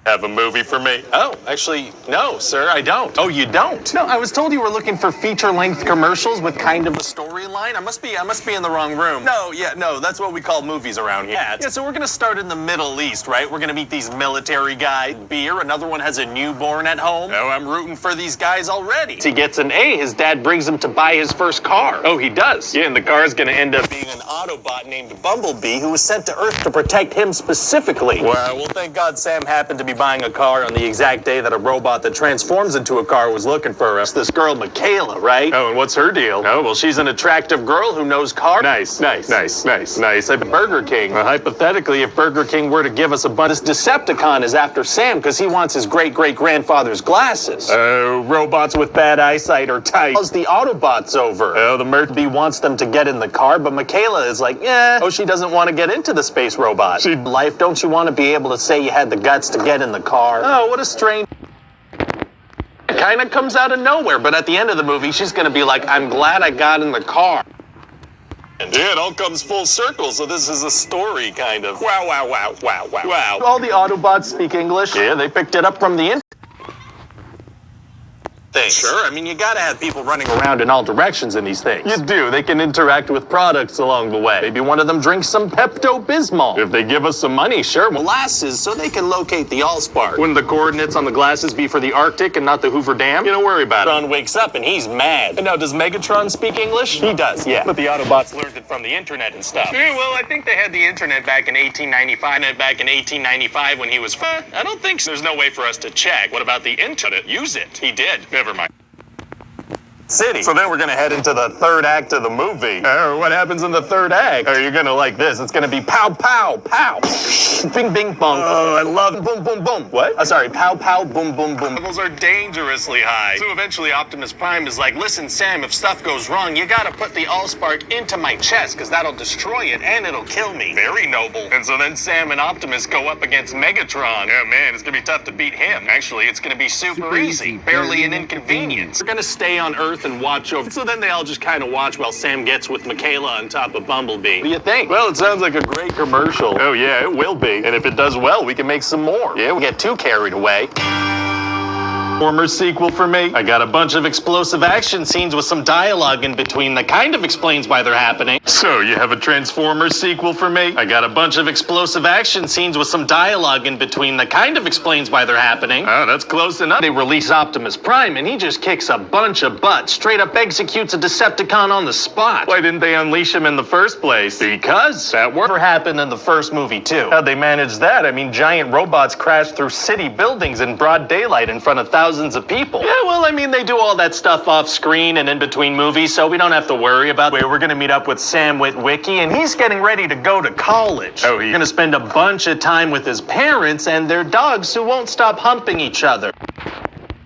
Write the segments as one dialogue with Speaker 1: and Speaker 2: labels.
Speaker 1: Have a movie for me?
Speaker 2: Oh, actually, no, sir, I don't.
Speaker 1: Oh, you don't?
Speaker 2: No, I was told you were looking for feature-length commercials with kind of a storyline. I must be in the wrong room. No, that's what we call movies around here. Yeah, so we're gonna start in the Middle East, right? We're gonna meet these military guys, beer. Another one has a newborn at home. Oh, I'm rooting for these guys already. He gets an A. His dad brings him to buy his first car. Oh, he does? Yeah, and the car's gonna end up being an Autobot named Bumblebee who was sent to Earth to protect him specifically. Wow, well, thank God Sam happened to be buying a car on the exact day that a robot that transforms into a car was looking for us. This girl, Michaela, right?
Speaker 1: Oh, and what's her deal?
Speaker 2: Oh, well, she's an attractive girl who knows cars.
Speaker 1: Nice. Burger King.
Speaker 2: Well, hypothetically, if Burger King were to give us a bunch, this Decepticon is after Sam because he wants his great-great-grandfather's glasses.
Speaker 1: Robots with bad eyesight are tight.
Speaker 2: Calls the Autobots over.
Speaker 1: Oh, the
Speaker 2: Bee wants them to get in the car, but Michaela is like, yeah. Oh, she doesn't want to get into the space robot. Life, don't you want to be able to say you had the guts to get in the car? Oh, what a strange... It kind of comes out of nowhere, but at the end of the movie, she's going to be like, I'm glad I got in the car.
Speaker 1: Yeah, it all comes full circle, so this is a story, kind of. Wow.
Speaker 2: All the Autobots speak English. Yeah, they picked it up from the internet. Sure, I mean, you gotta have people running around in all directions in these things.
Speaker 1: You do. They can interact with products along the way.
Speaker 2: Maybe one of them drinks some Pepto-Bismol.
Speaker 1: If they give us some money, sure.
Speaker 2: Molasses, so they can locate the Allspark.
Speaker 1: Wouldn't the coordinates on the glasses be for the Arctic and not the Hoover Dam? You don't worry about it.
Speaker 2: Megatron wakes up and he's mad. And now, does Megatron speak English?
Speaker 1: He does, yeah.
Speaker 2: But the Autobots learned it from the internet and stuff.
Speaker 1: Yeah, well, I think they had the internet back in 1895. When he was I don't think so. There's no way for us to check. What about the internet? Use it. He did. Never mind.
Speaker 2: City.
Speaker 1: So then we're gonna head into the third act of the movie.
Speaker 2: What happens in the third act?
Speaker 1: Oh, you're gonna like this. It's gonna be pow, pow, pow.
Speaker 2: Bing, bing, bong.
Speaker 1: Oh, I love it.
Speaker 2: Boom, boom, boom.
Speaker 1: What?
Speaker 2: Sorry, pow, pow, boom, boom, boom.
Speaker 1: Levels are dangerously high. So eventually Optimus Prime is like, listen, Sam, if stuff goes wrong, you gotta put the Allspark into my chest, because that'll destroy it and it'll kill me. Very noble. And so then Sam and Optimus go up against Megatron. Oh, man, it's gonna be tough to beat him. Actually, it's gonna be super easy. Barely an inconvenience.
Speaker 2: We're gonna stay on Earth and watch over. So then they all just kind of watch while Sam gets with Michaela on top of Bumblebee. What do you think?
Speaker 1: Well, it sounds like a great commercial.
Speaker 2: Oh, yeah, it will be. And if it does well, we can make some more. Yeah, we get too carried away.
Speaker 1: Former sequel for me.
Speaker 2: I got a bunch of explosive action scenes with some dialogue in between that kind of explains why they're happening.
Speaker 1: So, you have a Transformers sequel for me?
Speaker 2: I got a bunch of explosive action scenes with some dialogue in between that kind of explains why they're happening.
Speaker 1: Oh, that's close enough.
Speaker 2: They release Optimus Prime and he just kicks a bunch of butt, straight up executes a Decepticon on the spot.
Speaker 1: Why didn't they unleash him in the first place?
Speaker 2: Because that never happened in the first movie too.
Speaker 1: How'd they manage that? I mean, giant robots crashed through city buildings in broad daylight in front of thousands of people.
Speaker 2: Yeah, well, I mean, they do all that stuff off screen and in between movies, so we don't have to worry about it. We're gonna meet up with Sam Witwicky, and he's getting ready to go to college.
Speaker 1: Oh, he's
Speaker 2: gonna spend a bunch of time with his parents and their dogs who won't stop humping each other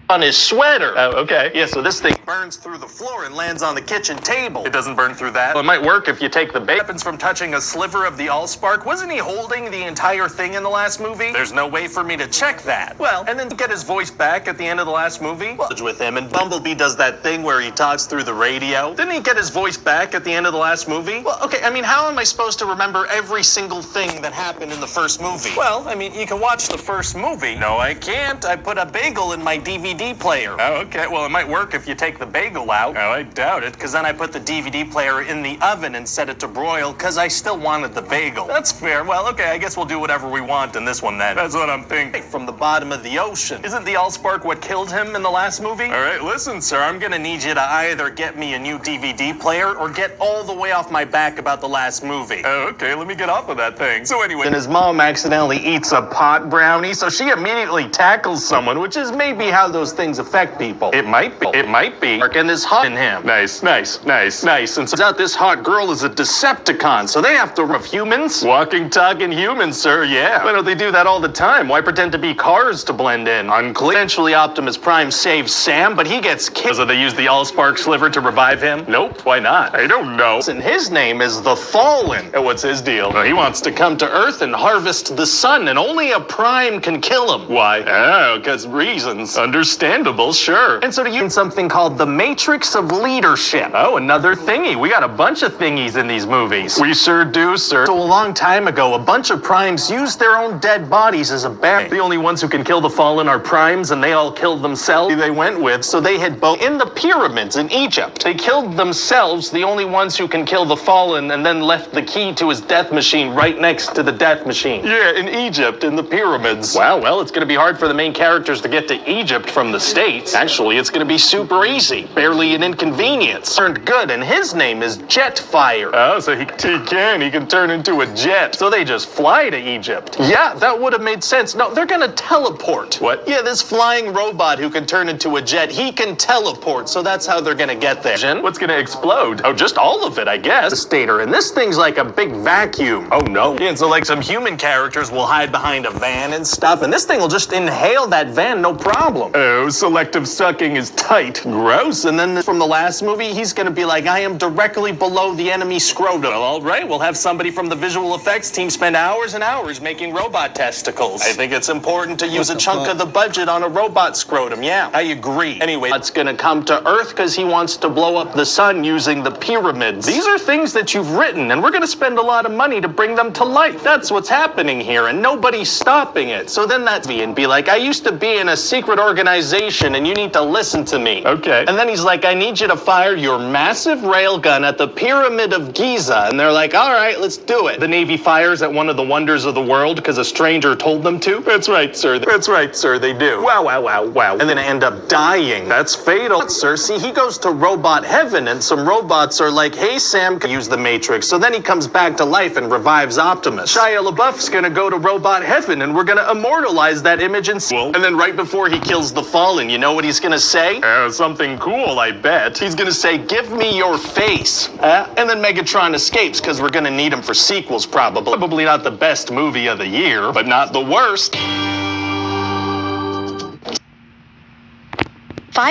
Speaker 2: on his sweater.
Speaker 1: Oh, okay.
Speaker 2: Yeah, so this thing burns through the floor and lands on the kitchen table.
Speaker 1: It doesn't burn through that?
Speaker 2: Well, it might work if you take the weapons from touching a sliver of the Allspark. Wasn't he holding the entire thing in the last movie? There's no way for me to check that. Well, and then to get his voice back at the end of the last movie. Well, with him, and Bumblebee does that thing where he talks through the radio. Didn't he get his voice back at the end of the last movie? Well, okay, I mean, how am I supposed to remember every single thing that happened in the first movie? Well, I mean, you can watch the first movie. No, I can't. I put a bagel in my DVD player.
Speaker 1: Oh, okay. Well, it might work if you take the bagel out.
Speaker 2: Oh, I doubt it, because then I put the DVD player in the oven and set it to broil, because I still wanted the bagel.
Speaker 1: That's fair. Well, okay, I guess we'll do whatever we want in this one then. That's what I'm thinking.
Speaker 2: From the bottom of the ocean. Isn't the Allspark what killed him in the last movie?
Speaker 1: All right, listen, sir,
Speaker 2: I'm gonna need you to either get me a new DVD player or get all the way off my back about the last movie.
Speaker 1: Oh, okay, let me get off of that thing. So anyway...
Speaker 2: Then his mom accidentally eats a pot brownie, so she immediately tackles someone, which is maybe how those things affect people.
Speaker 1: It might be. It might be.
Speaker 2: And this hot in him.
Speaker 1: Nice. And
Speaker 2: so turns out this hot girl is a Decepticon, so they have to of humans.
Speaker 1: Walking, talking humans, sir, yeah.
Speaker 2: Why don't they do that all the time? Why pretend to be cars to blend in?
Speaker 1: Unclear.
Speaker 2: Eventually, Optimus Prime saves Sam, but he gets killed.
Speaker 1: So they use the Allspark sliver to revive him?
Speaker 2: Nope, why not?
Speaker 1: I don't know.
Speaker 2: And his name is the Fallen.
Speaker 1: And what's his deal?
Speaker 2: Well, he wants to come to Earth and harvest the sun, and only a Prime can kill him.
Speaker 1: Why?
Speaker 2: Oh, because reasons.
Speaker 1: Understood.
Speaker 2: understandable, sure. And so to use something called the Matrix of Leadership. Oh, another thingy. We got a bunch of thingies in these movies. We sure do, sir. So a long time ago, a bunch of primes used their own dead bodies as a barrier. The only ones who can kill the fallen are primes, and they all killed themselves. They went with, so they had both in the pyramids in Egypt. They killed themselves, the only ones who can kill the fallen, and then left the key to his death machine right next to the death machine. Yeah, in Egypt, in the pyramids. Wow, well, it's gonna be hard for the main characters to get to Egypt from the States. Actually, it's gonna be super easy. Barely an inconvenience. Turned good, and his name is Jetfire. Oh, so he can turn into a jet. So they just fly to Egypt. Yeah, that would have made sense. No, they're gonna teleport. What? Yeah, this flying robot who can turn into a jet, he can teleport, so that's how they're gonna get there. What's gonna explode? Oh, just all of it, I guess. The stator, and this thing's like a big vacuum. Oh, no. Yeah, and so like some human characters will hide behind a van and stuff, and this thing will just inhale that van, no problem. Oh, selective sucking is tight. Gross. And then from the last movie, he's gonna be like, I am directly below the enemy scrotum. Well, all right, we'll have somebody from the visual effects team spend hours and hours making robot testicles. I think it's important to use a chunk of the budget on a robot scrotum. Yeah, I agree. Anyway, that's gonna come to Earth because he wants to blow up the sun using the pyramids. These are things that you've written, and we're gonna spend a lot of money to bring them to life. That's what's happening here, and nobody's stopping it. So then that's me and be like, I used to be in a secret organization, and you need to listen to me. Okay. And then he's like, I need you to fire your massive railgun at the Pyramid of Giza. And they're like, all right, let's do it. The Navy fires at one of the wonders of the world because a stranger told them to. That's right, sir. That's right, sir. They do. Wow, wow, wow, wow. And then end up dying. That's fatal, sir. See, he goes to robot heaven, and some robots are like, hey, Sam, can use the Matrix. So then he comes back to life and revives Optimus. Shia LaBeouf's gonna go to robot heaven, and we're gonna immortalize that image in school. And then right before he kills the Fallen, you know what he's gonna say? Something cool, I bet. He's gonna say, give me your face. And then Megatron escapes, because we're gonna need him for sequels, probably. Probably not the best movie of the year, but not the worst.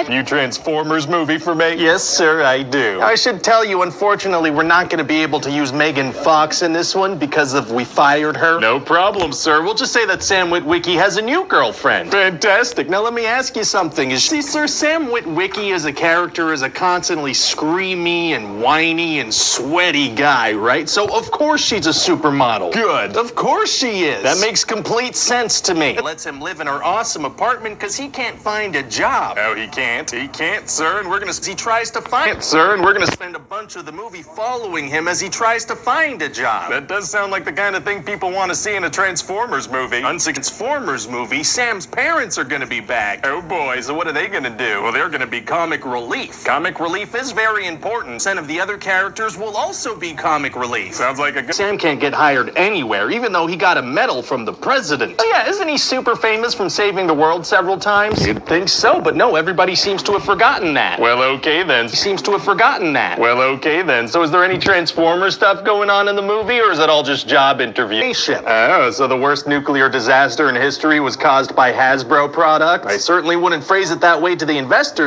Speaker 2: New Transformers movie for me? Yes, sir, I do. I should tell you, unfortunately, we're not going to be able to use Megan Fox in this one because we fired her. No problem, sir. We'll just say that Sam Witwicky has a new girlfriend. Fantastic. Now let me ask you something. See, sir, Sam Witwicky as a character is a constantly screamy and whiny and sweaty guy, right? So of course she's a supermodel. Good. Of course she is. That makes complete sense to me. It lets him live in her awesome apartment because he can't find a job. Oh, he can't, sir, and he tries to find it, sir, and we're gonna spend a bunch of the movie following him as he tries to find a job. That does sound like the kind of thing people want to see in a Transformers movie. Transformers movie, Sam's parents are gonna be back. Oh boy, so what are they gonna do? Well, they're gonna be comic relief. Comic relief is very important. Some of the other characters will also be comic relief. Sounds like a good... Sam can't get hired anywhere, even though he got a medal from the president. Oh yeah, isn't he super famous from saving the world several times? You'd think so, but no, everybody seems to have forgotten that. Well, okay then. He seems to have forgotten that. Well, okay then. So is there any Transformer stuff going on in the movie, or is it all just job interview? Spaceship. Oh, so the worst nuclear disaster in history was caused by Hasbro product? I certainly wouldn't phrase it that way to the investors.